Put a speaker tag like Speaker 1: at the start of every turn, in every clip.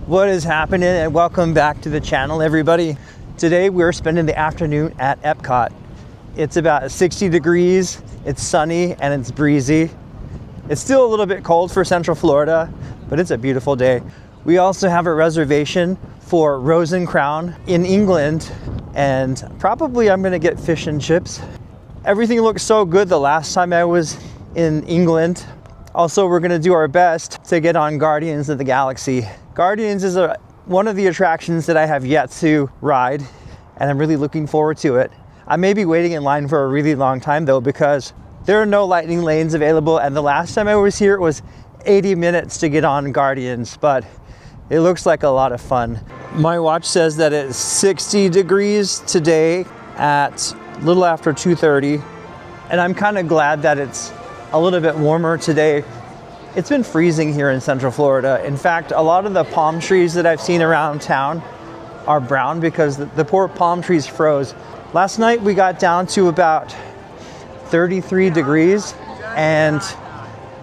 Speaker 1: What is happening, and welcome back to the channel, everybody. Today we're spending the afternoon at Epcot. It's about 60 degrees, it's sunny and it's breezy. It's still a little bit cold for Central Florida, but it's a beautiful day. We also have a reservation for Rose and Crown in England, and probably I'm gonna get fish and chips. Everything looked so good the last time I was in England. Also, we're gonna do our best to get on Guardians of the Galaxy. Guardians is one of the attractions that I have yet to ride, and I'm really looking forward to it. I may be waiting in line for a really long time though, because there are no lightning lanes available, and the last time I was here it was 80 minutes to get on Guardians, but it looks like a lot of fun. My watch says that it's 60 degrees today at a little after 2:30, and I'm kind of glad that it's a little bit warmer today. It's been freezing here in Central Florida. In fact, a lot of the palm trees that I've seen around town are brown because the poor palm trees froze. Last night we got down to about 33 degrees and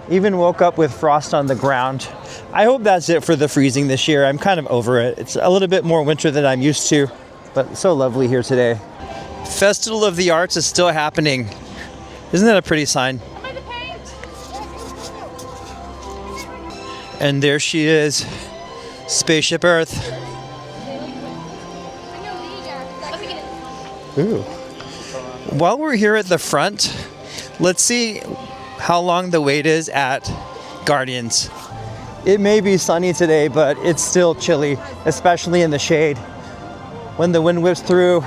Speaker 1: even woke up with frost on the ground. I hope that's it for the freezing this year. I'm kind of over it. It's a little bit more winter than I'm used to, but it's so lovely here today. Festival of the Arts is still happening. Isn't that a pretty sign? And there she is, Spaceship Earth. Ooh. While we're here at the front, let's see how long the wait is at Guardians. It may be sunny today, but it's still chilly, especially in the shade. When the wind whips through,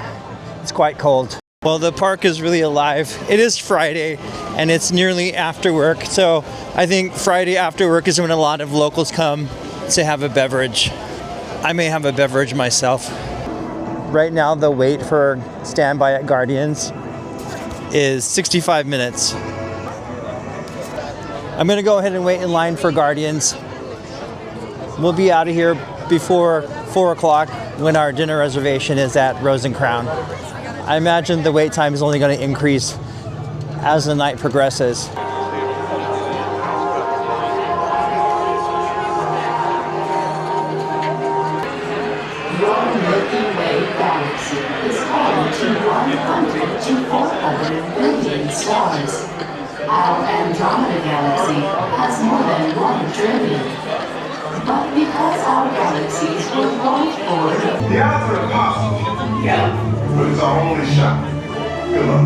Speaker 1: it's quite cold. Well, the park is really alive. It is Friday and it's nearly after work, so I think Friday after work is when a lot of locals come to have a beverage. I may have a beverage myself. Right now the wait for standby at Guardians is 65 minutes. I'm gonna go ahead and wait in line for Guardians. We'll be out of here before 4 o'clock when our dinner reservation is at Rose and Crown. I imagine the wait time is only going to increase as the night progresses.
Speaker 2: Your Milky Way galaxy is home to 100 to 400 billion stars. Our Andromeda galaxy has more than 1 trillion. But because our galaxies were born for...
Speaker 3: The odds are impossible. Yeah. But it's our only shot. Good luck.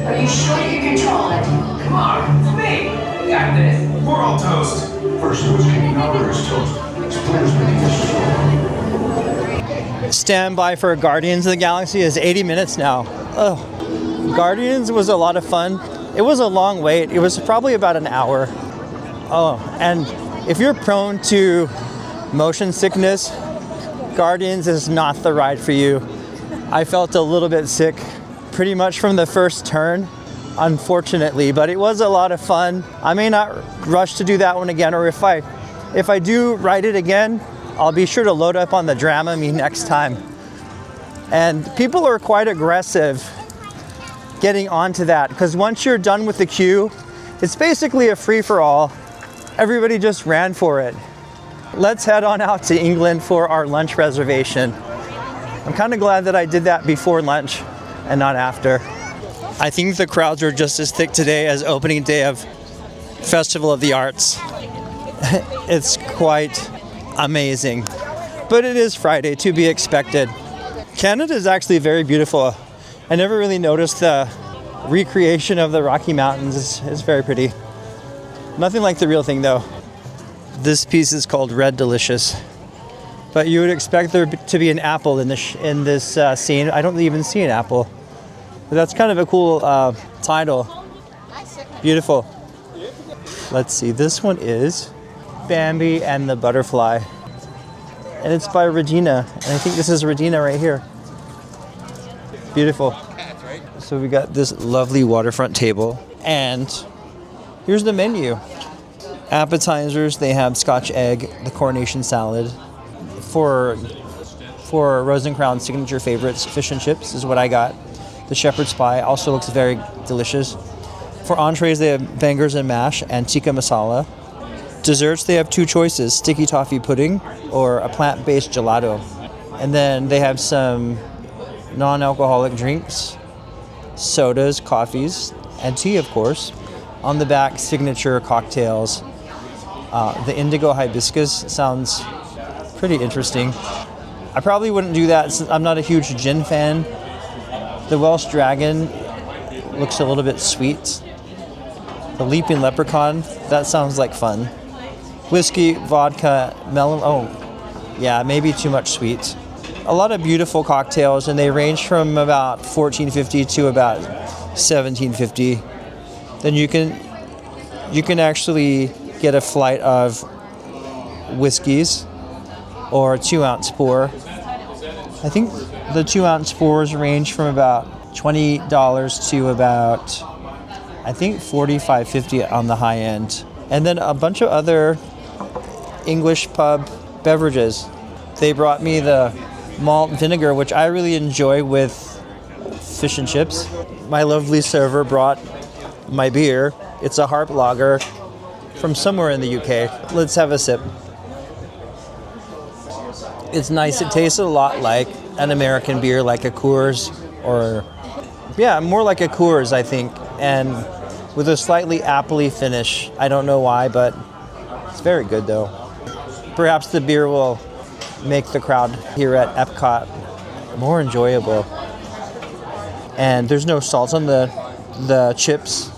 Speaker 2: Are you sure you can control it?
Speaker 4: Come on, it's me. We got this.
Speaker 3: We're all toast. First it was king, now we're his toast. His players making this.
Speaker 1: Stand by for Guardians of the Galaxy is 80 minutes now. Oh, Guardians was a lot of fun. It was a long wait. It was probably about an hour. Oh, and if you're prone to motion sickness, Guardians is not the ride for you. I felt a little bit sick pretty much from the first turn, unfortunately, but it was a lot of fun. I may not rush to do that one again, or if I do ride it again, I'll be sure to load up on the Dramamine next time. And people are quite aggressive getting onto that, because once you're done with the queue, it's basically a free-for-all. Everybody just ran for it. Let's head on out to England for our lunch reservation. I'm kind of glad that I did that before lunch and not after. I think the crowds are just as thick today as opening day of Festival of the Arts. It's quite amazing. But it is Friday, to be expected. Canada is actually very beautiful. I never really noticed the recreation of the Rocky Mountains. It's very pretty. Nothing like the real thing though. This piece is called Red Delicious. But you would expect there to be an apple in this scene. I don't even see an apple. But that's kind of a cool title. Beautiful. Let's see, this one is Bambi and the Butterfly. And it's by Regina. And I think this is Regina right here. Beautiful. So we got this lovely waterfront table. And here's the menu. Appetizers, they have Scotch egg, the coronation salad. For Rose and Crown's signature favorites, fish and chips is what I got. The shepherd's pie also looks very delicious. For entrees, they have bangers and mash and tikka masala. Desserts, they have two choices, sticky toffee pudding or a plant-based gelato. And then they have some non-alcoholic drinks, sodas, coffees, and tea, of course. On the back, signature cocktails. The indigo hibiscus sounds pretty interesting. I probably wouldn't do that since I'm not a huge gin fan. The Welsh Dragon looks a little bit sweet. The Leaping Leprechaun, that sounds like fun. Whiskey, vodka, melon, oh, yeah, maybe too much sweet. A lot of beautiful cocktails, and they range from about $14.50 to about $17.50. Then you can actually get a flight of whiskeys or 2-ounce pour. I think the 2-ounce pours range from about $20 to about, I think, $45.50 on the high end. And then a bunch of other English pub beverages. They brought me the malt vinegar, which I really enjoy with fish and chips. My lovely server brought my beer. It's a Harp Lager from somewhere in the UK. Let's have a sip. It's nice. It tastes a lot like an American beer, like a Coors, or yeah, more like a Coors, I think, and with a slightly appley finish. I don't know why, but it's very good though. Perhaps the beer will make the crowd here at Epcot more enjoyable. And there's no salt on the chips.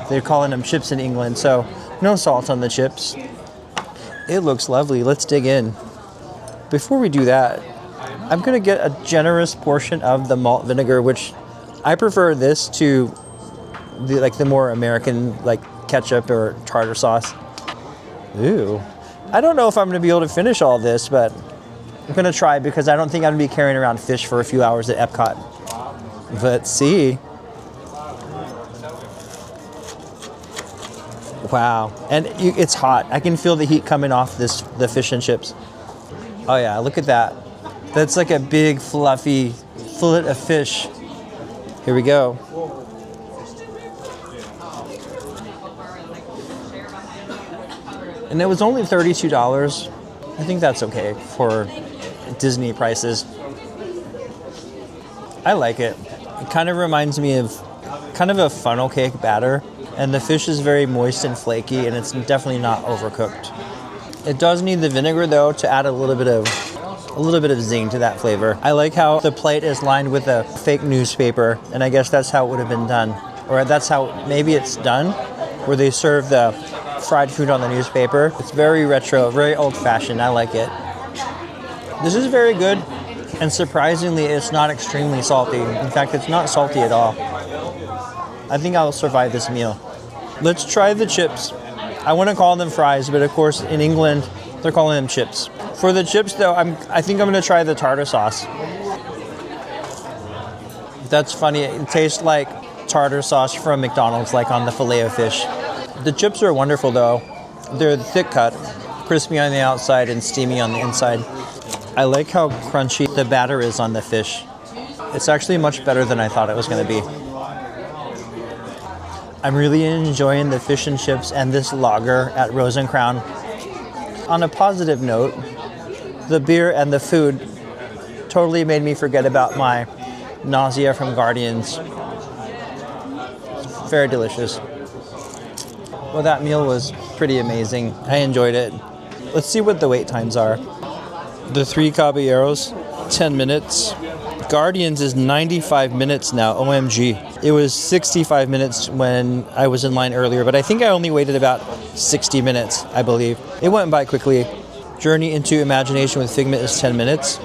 Speaker 1: They're calling them chips in England, so no salt on the chips. It looks lovely. Let's dig in. Before we do that, I'm gonna get a generous portion of the malt vinegar, which I prefer this to the more American like ketchup or tartar sauce. Ooh. I don't know if I'm going to be able to finish all this, but I'm going to try because I don't think I'm going to be carrying around fish for a few hours at Epcot. Let's see. Wow. And it's hot. I can feel the heat coming off the fish and chips. Oh yeah, look at that. That's like a big fluffy fillet of fish. Here we go. And it was only $32. I think that's okay for Disney prices. I like it. It kind of reminds me of kind of a funnel cake batter. And the fish is very moist and flaky, and it's definitely not overcooked. It does need the vinegar though to add a little bit of zing to that flavor. I like how the plate is lined with a fake newspaper, and I guess that's how it would have been done. Or that's how maybe it's done, where they serve the fried food on the newspaper. It's very retro, very old-fashioned. I like it. This is very good, and surprisingly, it's not extremely salty. In fact, it's not salty at all. I think I'll survive this meal. Let's try the chips. I want to call them fries, but of course, in England, they're calling them chips. For the chips, though, I think I'm going to try the tartar sauce. That's funny. It tastes like tartar sauce from McDonald's, like on the Filet-O-Fish. The chips are wonderful though. They're thick cut, crispy on the outside and steamy on the inside. I like how crunchy the batter is on the fish. It's actually much better than I thought it was going to be. I'm really enjoying the fish and chips and this lager at Rose and Crown. On a positive note, the beer and the food totally made me forget about my nausea from Guardians. Very delicious. Well, that meal was pretty amazing. I enjoyed it. Let's see what the wait times are. The Three Caballeros, 10 minutes. Guardians is 95 minutes now, OMG. It was 65 minutes when I was in line earlier, but I think I only waited about 60 minutes, I believe. It went by quickly. Journey into Imagination with Figment is 10 minutes.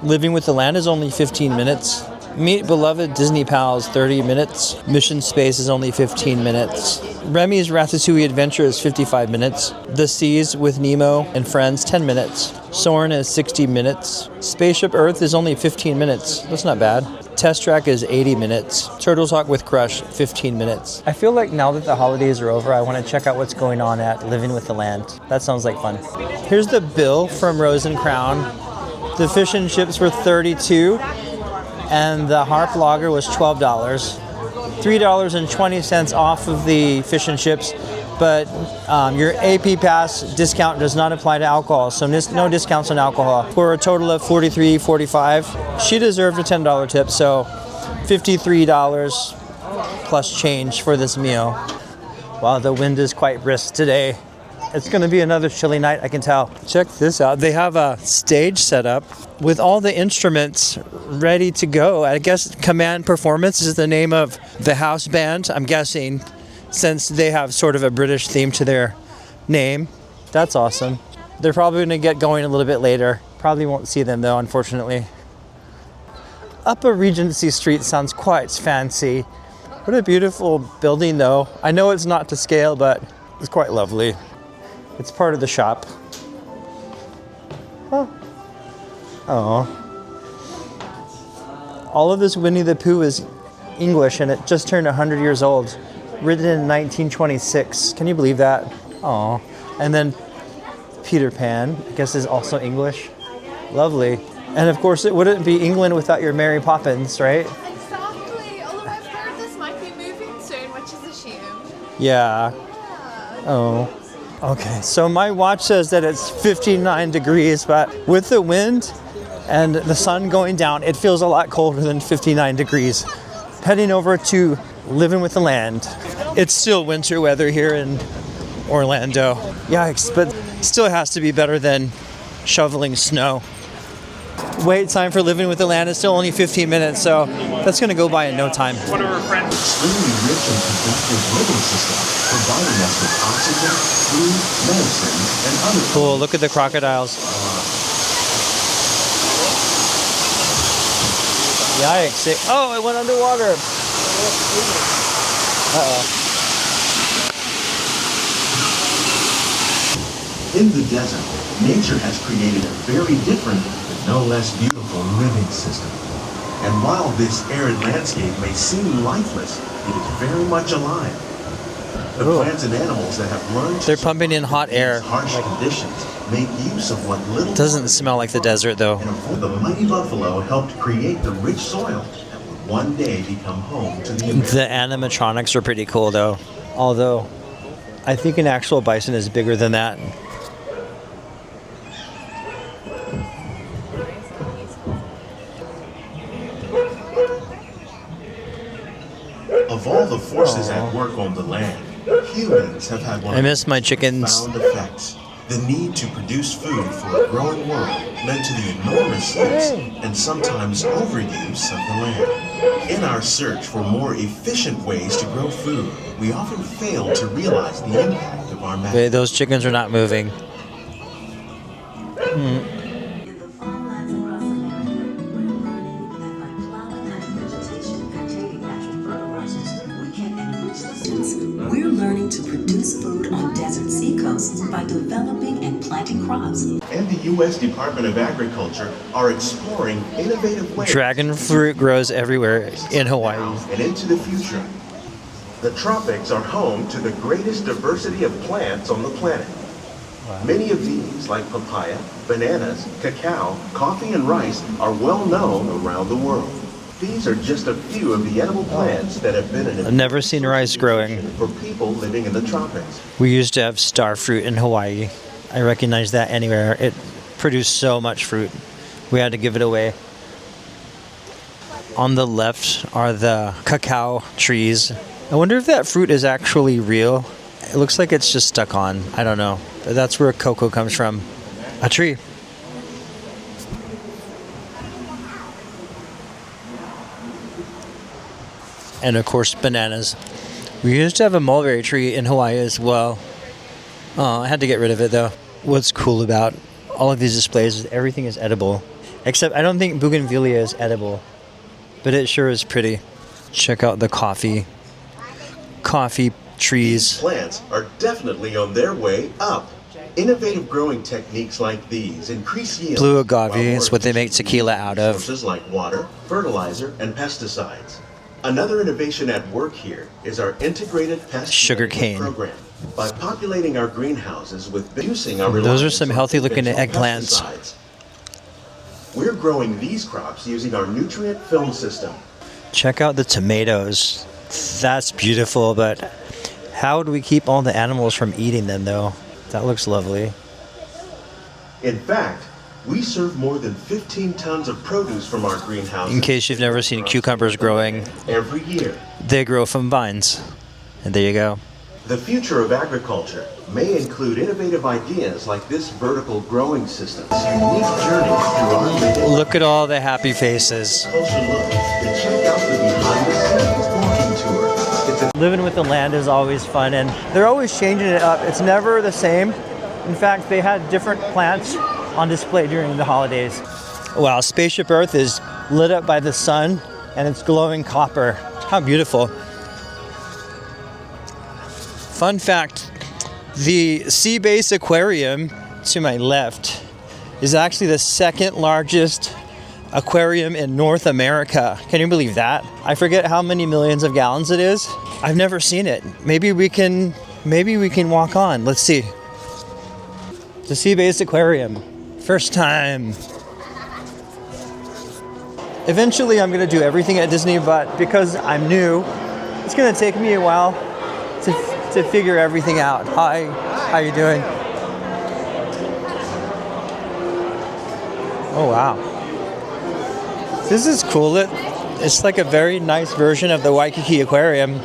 Speaker 1: Living with the Land is only 15 minutes. Meet Beloved Disney Pals, 30 minutes. Mission Space is only 15 minutes. Remy's Ratatouille Adventure is 55 minutes. The Seas with Nemo and Friends, 10 minutes. Soarin' is 60 minutes. Spaceship Earth is only 15 minutes. That's not bad. Test Track is 80 minutes. Turtle Talk with Crush, 15 minutes. I feel like now that the holidays are over, I want to check out what's going on at Living with the Land. That sounds like fun. Here's the bill from Rose and Crown. The fish and chips were $32. And the Harp Lager was $12. $3.20 off of the fish and chips, but your AP Pass discount does not apply to alcohol, so no discounts on alcohol. For a total of $43.45. She deserved a $10 tip, so $53 plus change for this meal. Wow, the wind is quite brisk today. It's going to be another chilly night, I can tell. Check this out. They have a stage set up with all the instruments ready to go. I guess Command Performance is the name of the house band, I'm guessing, since they have sort of a British theme to their name. That's awesome. They're probably going to get going a little bit later. Probably won't see them though, unfortunately. Upper Regency Street sounds quite fancy. What a beautiful building though. I know it's not to scale, but it's quite lovely. It's part of the shop. Oh. All of this Winnie the Pooh is English, and it just turned 100 years old. Written in 1926. Can you believe that? Oh. And then Peter Pan, I guess, is also English. Lovely. And of course, it wouldn't be England without your Mary Poppins, right?
Speaker 5: Exactly. Although I've heard this might be moving soon, which is assumed.
Speaker 1: Yeah. Oh. Okay, so my watch says that it's 59 degrees, but with the wind and the sun going down, it feels a lot colder than 59 degrees. Heading over to Living with the Land. It's still winter weather here in Orlando. Yikes, but still has to be better than shoveling snow. Wait time for Living with the Land is still only 15 minutes, so that's going to go by in no time.
Speaker 6: One of our friends.
Speaker 7: Extremely rich and productive living system, providing us with oxygen, food, medicine, and other.
Speaker 1: Cool, look at the crocodiles. Yikes. Oh, it went underwater. Uh-oh.
Speaker 7: In the desert, nature has created a very different, but no less beautiful living system. And while this arid landscape may seem lifeless, it is very much alive. The plants and animals that have learned
Speaker 1: They're pumping in hot air.
Speaker 7: harsh conditions make use of what little
Speaker 1: Doesn't smell like the desert though.
Speaker 7: and the mighty buffalo helped create the rich soil that would one day become home to the Americans.
Speaker 1: The animatronics are pretty cool though. Although, I think an actual bison is bigger than that.
Speaker 7: Of all the forces at work on the land, humans have had one
Speaker 1: I miss my chickens.
Speaker 7: found effects. The need to produce food for a growing world led to the enormous use and sometimes overuse of the land. In our search for more efficient ways to grow food, we often fail to realize the impact of our
Speaker 1: Wait,
Speaker 7: methods.
Speaker 1: those chickens are not moving.
Speaker 8: In the farmlands across America, we're learning that by plowing and vegetation containing natural fertilizers, we can enrich the soil. We're learning to produce food on desert seacoasts by developing and planting crops.
Speaker 7: And the U.S. Department of Agriculture are exploring innovative ways
Speaker 1: Dragon fruit grows everywhere in Hawaii.
Speaker 7: and into the future. The tropics are home to the greatest diversity of plants on the planet. Many of these, like papaya, bananas, cacao, coffee, and rice, are well known around the world. These are just a few of the edible plants that have been an
Speaker 1: I've never seen rice growing.
Speaker 7: for people living in the tropics.
Speaker 1: We used to have star fruit in Hawaii. I recognize that anywhere. It produced so much fruit. We had to give it away. On the left are the cacao trees. I wonder if that fruit is actually real. It looks like it's just stuck on. I don't know. But that's where cocoa comes from. A tree. And of course, bananas. We used to have a mulberry tree in Hawaii as well. Oh, I had to get rid of it though. What's cool about all of these displays is everything is edible. Except I don't think bougainvillea is edible. But it sure is pretty. Check out the coffee. Coffee trees.
Speaker 7: Plants are definitely on their way up. Innovative growing techniques like these increase yield.
Speaker 1: Blue agave is what they make tequila out of.
Speaker 7: Sources like water, fertilizer, and pesticides. Another innovation at work here is our integrated pest
Speaker 1: Sugar
Speaker 7: management
Speaker 1: cane.
Speaker 7: program. By populating our greenhouses with reducing our
Speaker 1: Those are
Speaker 7: reliance
Speaker 1: some
Speaker 7: on
Speaker 1: healthy-looking
Speaker 7: conventional
Speaker 1: eggplants.
Speaker 7: pesticides. We're growing these crops using our nutrient film system.
Speaker 1: Check out the tomatoes. That's beautiful, but How do we keep all the animals from eating them, though? That looks lovely.
Speaker 7: In fact, we serve more than 15 tons of produce from our greenhouse.
Speaker 1: In case you've never seen cucumbers growing,
Speaker 7: every year.
Speaker 1: They grow from vines. And there you go.
Speaker 7: The future of agriculture may include innovative ideas like this vertical growing system. This unique journey through our living.
Speaker 1: Look at all the happy faces.
Speaker 7: Closer look and check out the behind the scenes walking tour.
Speaker 1: Living with the land is always fun, and they're always changing it up. It's never the same. In fact, they had different plants on display during the holidays. Wow, Spaceship Earth is lit up by the sun, and it's glowing copper. How beautiful. Fun fact, the Sea Base Aquarium to my left is actually the second largest aquarium in North America. Can you believe that? I forget how many millions of gallons it is. I've never seen it. Maybe we can walk on. Let's see. The Sea Base Aquarium. First time. Eventually I'm gonna do everything at Disney, but because I'm new, it's gonna take me a while to figure everything out. Hi, how you doing? Oh wow. This is cool. It's like a very nice version of the Waikiki Aquarium.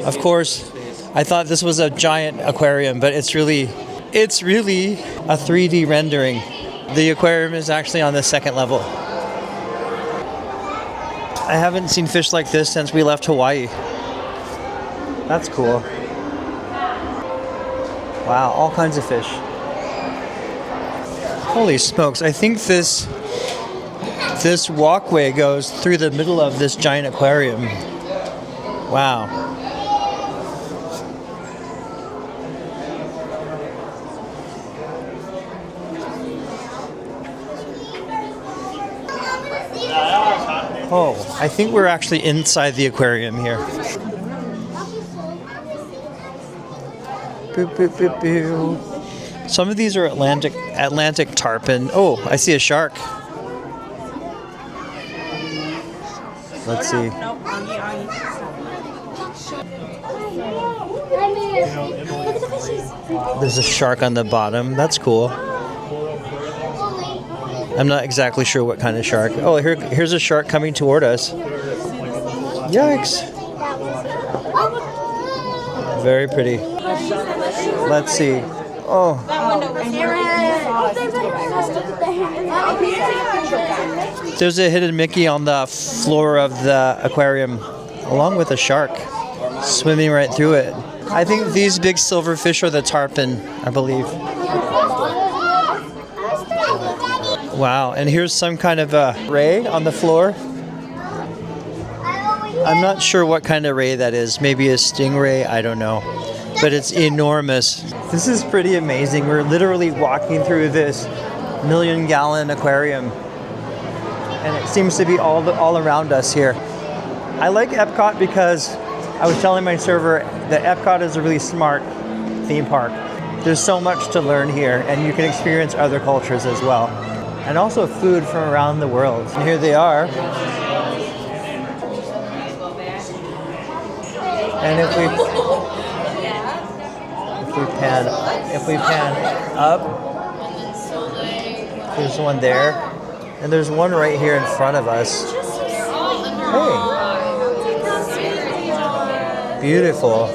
Speaker 1: Of course, I thought this was a giant aquarium, but it's really a 3D rendering. The aquarium is actually on the second level. I haven't seen fish like this since we left Hawaii. That's cool. Wow, all kinds of fish. Holy smokes, I think this walkway goes through the middle of this giant aquarium. Wow. Oh, I think we're actually inside the aquarium here. Boop, boop, boop, boop. Some of these are Atlantic tarpon. Oh, I see a shark. Let's see. There's a shark on the bottom. That's cool. I'm not exactly sure what kind of shark. Oh, here's a shark coming toward us. Yikes. Very pretty. Let's see. Oh. There's a hidden Mickey on the floor of the aquarium, along with a shark swimming right through it. I think these big silverfish are the tarpon, I believe. Wow, and here's some kind of a ray on the floor. I'm not sure what kind of ray that is. Maybe a stingray, I don't know. But it's enormous. This is pretty amazing. We're literally walking through this million-gallon aquarium. And it seems to be all around us here. I like Epcot because I was telling my server that Epcot is a really smart theme park. There's so much to learn here, and you can experience other cultures as well. And also food from around the world. And here they are. And if we pan up, there's one there, and there's one right here in front of us. Hey, beautiful.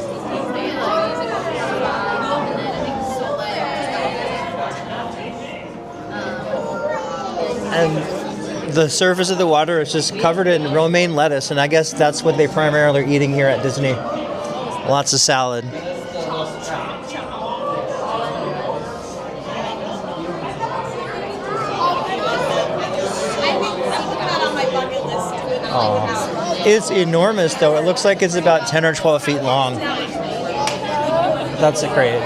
Speaker 1: And the surface of the water is just covered in romaine lettuce, and I guess that's what they primarily are eating here at Disney. Lots of salad. Oh, it's enormous though. It looks like it's about 10 or 12 feet long. That's great.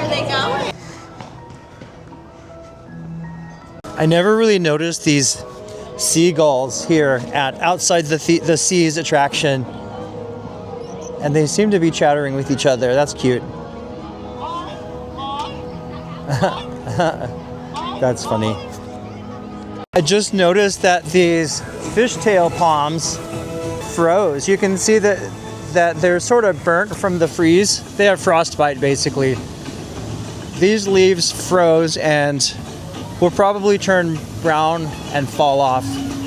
Speaker 1: I never really noticed these seagulls here at outside the Seas attraction, and they seem to be chattering with each other. That's cute. That's funny. I just noticed that these fishtail palms froze. You can see that that they're sort of burnt from the freeze. They have frostbite basically. These leaves froze and will probably turn brown and fall off.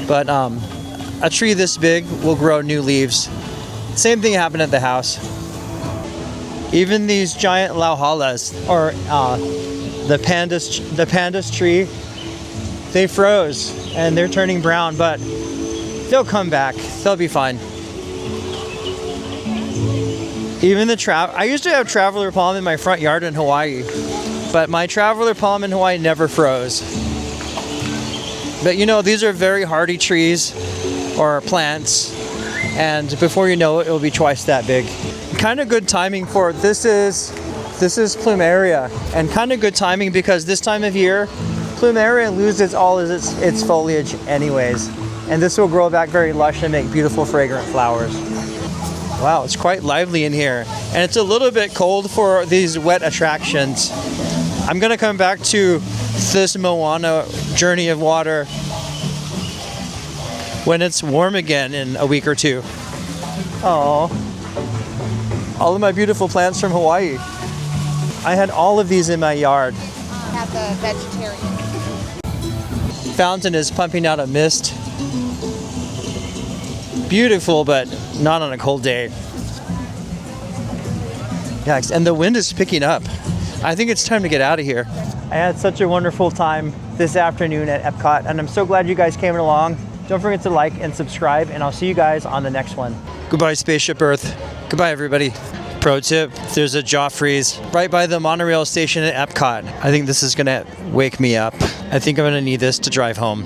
Speaker 1: But a tree this big will grow new leaves. Same thing happened at the house. Even these giant lauhalas, or the pandas tree, they froze and they're turning brown, but they'll come back. They'll be fine. Even I used to have traveler palm in my front yard in Hawaii, but my traveler palm in Hawaii never froze. But you know, these are very hardy trees or plants, and before you know it, it'll be twice that big. Kind of good timing for this is plumeria, and kind of good timing because this time of year, plumeria loses all of its foliage anyways, and this will grow back very lush and make beautiful fragrant flowers. Wow, it's quite lively in here, and it's a little bit cold for these wet attractions. I'm gonna come back to this Moana Journey of Water when it's warm again in a week or two. Oh, all of my beautiful plants from Hawaii. I had all of these in my yard.
Speaker 5: At the vegetarian.
Speaker 1: Fountain is pumping out a mist. Beautiful, but not on a cold day. Yikes, and the wind is picking up. I think it's time to get out of here. I had such a wonderful time this afternoon at Epcot, and I'm so glad you guys came along. Don't forget to like and subscribe, and I'll see you guys on the next one. Goodbye, Spaceship Earth. Goodbye, everybody. Pro tip, there's a jaw freeze right by the monorail station at Epcot. I think this is gonna wake me up. I think I'm gonna need this to drive home.